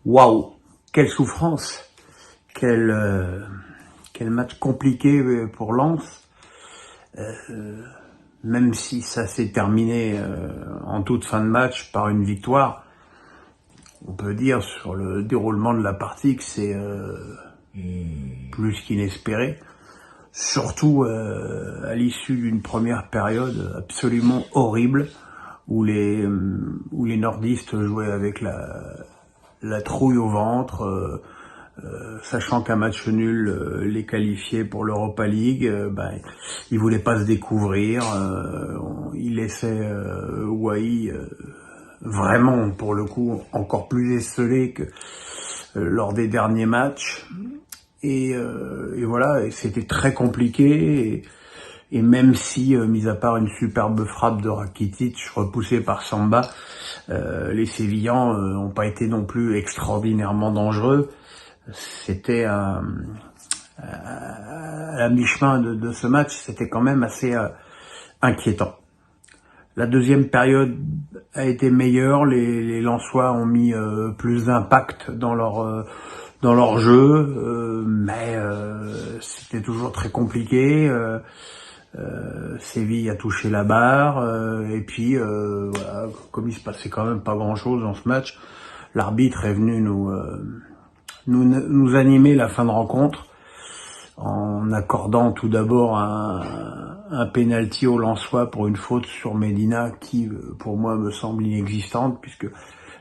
Waouh, quelle souffrance, quel match compliqué pour Lens. Même si ça s'est terminé en toute fin de match par une victoire, on peut dire sur le déroulement de la partie que c'est plus qu'inespéré. Surtout à l'issue d'une première période absolument horrible où les nordistes jouaient avec la trouille au ventre, sachant qu'un match nul les qualifiait pour l'Europa League. Ils voulaient pas se découvrir, ils laissaient Wai vraiment, pour le coup, encore plus esselé que lors des derniers matchs. Et voilà, et c'était très compliqué. Et même si, mis à part une superbe frappe de Rakitic repoussée par Samba, les Sévillans n'ont pas été non plus extraordinairement dangereux. C'était à la mi-chemin de ce match, c'était quand même assez inquiétant. La deuxième période a été meilleure, les Lensois ont mis plus d'impact dans leur jeu, mais c'était toujours très compliqué. Séville a touché la barre, et puis voilà, comme il se passait quand même pas grand-chose dans ce match, l'arbitre est venu nous animer la fin de rencontre en accordant tout d'abord un penalty au Lensois pour une faute sur Medina qui, pour moi, me semble inexistante puisque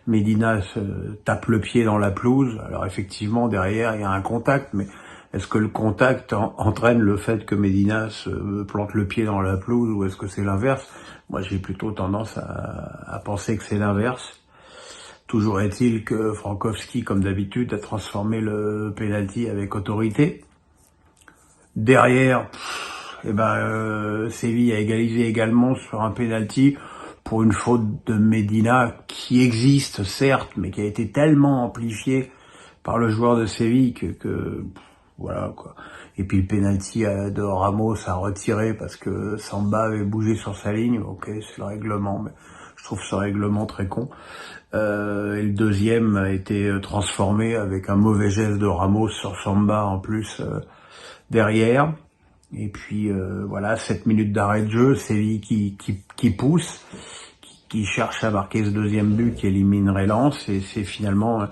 Medina se tape le pied dans la pelouse. Alors effectivement, derrière, il y a un contact, mais est-ce que le contact entraîne le fait que Medina se plante le pied dans la pelouse ou est-ce que c'est l'inverse? Moi, j'ai plutôt tendance à penser que c'est l'inverse. Toujours est-il que Frankowski, comme d'habitude, a transformé le penalty avec autorité. Derrière, Séville a égalisé également sur un penalty pour une faute de Medina qui existe certes, mais qui a été tellement amplifiée par le joueur de Séville que voilà quoi. Et puis le penalty de Ramos a retiré parce que Samba avait bougé sur sa ligne. Ok, c'est le règlement, mais je trouve ce règlement très con. Et le deuxième a été transformé avec un mauvais geste de Ramos sur Samba en plus derrière. Et puis voilà, 7 minutes d'arrêt de jeu, Séville qui pousse, qui cherche à marquer ce deuxième but qui éliminerait Lens, et c'est finalement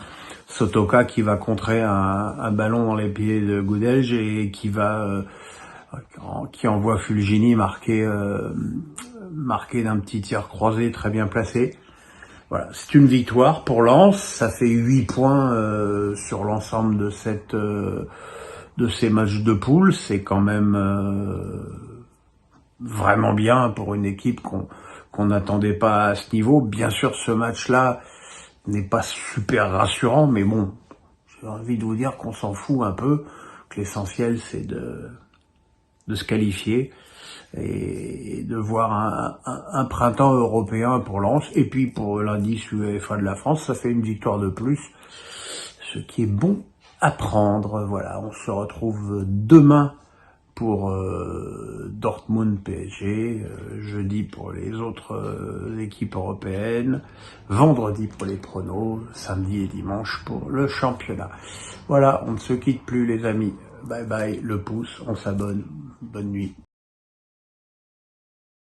Sotoka qui va contrer un ballon dans les pieds de Goudelj et qui envoie Fulgini marquer d'un petit tir croisé très bien placé. Voilà, c'est une victoire pour Lens, ça fait 8 points sur l'ensemble de ces matchs de poule, c'est quand même vraiment bien pour une équipe qu'on n'attendait pas à ce niveau. Bien sûr, ce match-là n'est pas super rassurant, mais bon, j'ai envie de vous dire qu'on s'en fout un peu, que l'essentiel c'est de se qualifier et de voir un printemps européen pour Lens. Et puis pour l'indice UEFA de la France, ça fait une victoire de plus, ce qui est bon à prendre. Voilà, on se retrouve demain pour Dortmund PSG, jeudi pour les autres équipes européennes, vendredi pour les pronos, samedi et dimanche pour le championnat. Voilà, on ne se quitte plus les amis. Bye bye, le pouce, on s'abonne. Bonne nuit.